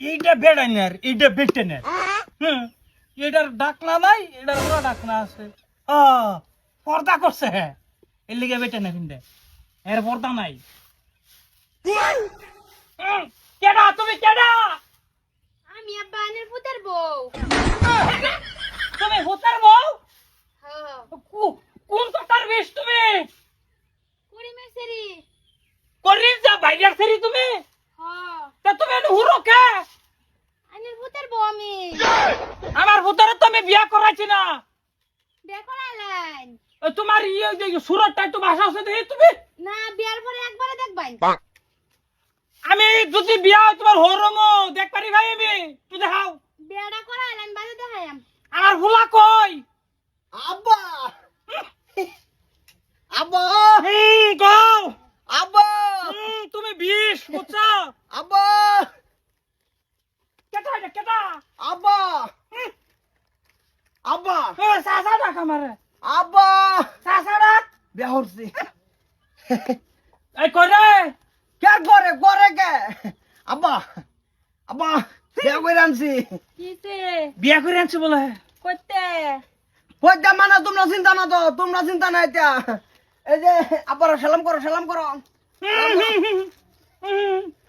এইটা বেড়াইনার এইটা বেটেনার এটার ডাকনা নাই এটার পুরো ডাকনা আছে পর্দা করছে এর লিগে বেটেনার কিন্তু এর পর্দা নাই কেডা তুমি কেডা আমি আব্বা আনের পুতের বউ। তুমি হোতার বউ হ্যাঁ কোন কথার বেশ তুমি কুড়ি মেসেরি। করিস যা বাইরের সেরি তুমি হ্যাঁ তা তুমি হুরো কে আনের পুতের বউ আমি। আমার ভূতারে তো আমি বিয়া করাইছি না বিয়ে করাইলেন তোমার ইয়ে যে সুরতটা একটু ভাষা আছে দেখি তুমি না? বিয়ার পরে একবারে দেখবেন। আমি যদি বিয়া হয় তোমার হরমো দেখ পারি ভাই আমি তুই দেখাও বিয়াটা করাইলেন বাজে দেখাইম। আমার ভুলা কই আব্বা আব্বা কও আব্বা তুমি 20 বুঝছো আব্বা কেটা এটা কেটা আব্বা আব্বা সাসা ডাক আমারে আব্বা সাসা ডাক বিয়া হচ্ছে এই করে কে করে করে কে আব্বা আব্বা বিয়া করে আনছি কিসে বিয়া করে আনছি বলে করতে? কইতা মানে তোমরা চিন্তা না তো তোমরা চিন্তা না এটা এই যে আব্বার সালাম করো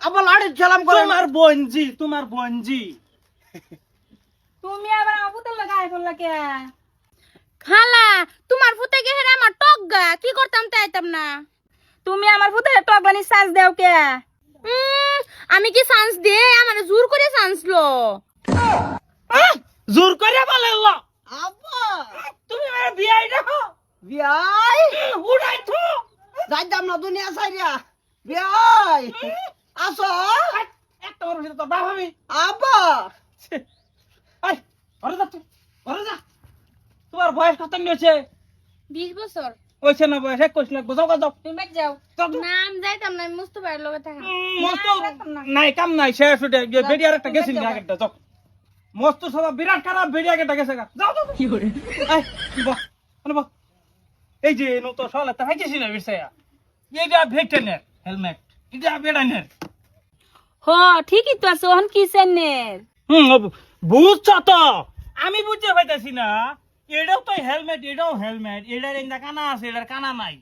আব্বা লাড়ি সালাম করো তোমার বঞ্জি তুমি আবার আমার পুতের লাগা আই করলা কে? খালা তোমার ফুতে গে হেরা আমার টগগা কি করতাম তাইতাম না। তুমি আমার ফুতে টগলানি সাজ দেও কে? আমি কি সান্স দে? আমার জোর করে সান্স লো। জোর করে বলে আব্বা তুমি আমার বিয়াই দেখো বিয়াই উড়াই থো যাইতাম না দুনিয়া সাইরা বিয়াই আসো একটা বড় তো বাপ আমি আব্বা আই ঘরে যা তুই ঘরে যা তোমার বয়স কত নিয়েছে 20 বছর। হয়েছে না বয়স 21 লাখ যাও যাও তুমি বাক যাও। যাও তো। নাম যাইতাম না মুস্তফার লগে থাকা। মস্ত নাই কাম নাই শেষ হয়ে বেডি আর একটা গেছিল না একটা যাও মস্ত সব বিরাট খারাপ বেডি একটা গেছে গা যাও যাও কি করে আই বাহ মানে বাহ এই যে নতো সলে তা হাইতেছি না বিছায়া এইটা ভেটেনের হেলমেট এটা বেড়ানের হ ঠিকই তো আছে ওহন কিসেনের। বুঝছো তো আমি বুঝতে পাইতেছি না এটাও তো হেলমেট এটাও হেলমেট এটার একটা কানা আছে এটার কানা নাই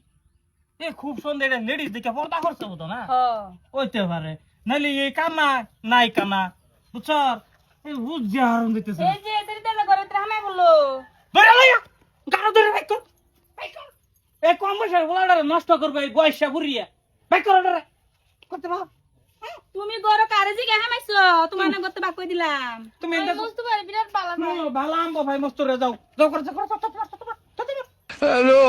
এ খুব সুন্দর এটা লেডিস দেখে পর্দা করছে হতো না হ হইতে পারে নাহলে এই কানা নাই কানা বুঝছ এই বুঝছে হারণ দিতেছে এই যে এদের ঘরে হামাই বললো ধরে লইয়া গাড়ো ধরে বাইক কর এই কম বয়সের বলাটা নষ্ট করবে এই বয়সা বুড়িয়া বাইক কর ওটা করতে পারো তুমি গরো কারে জিগে হামাইছো তোমার না করতে বাক কই দিলাম। তুমি মুস্তফার বিরাট বালা ভালো আম্ব ভাই মস্ত রে যাও যাও করে হ্যালো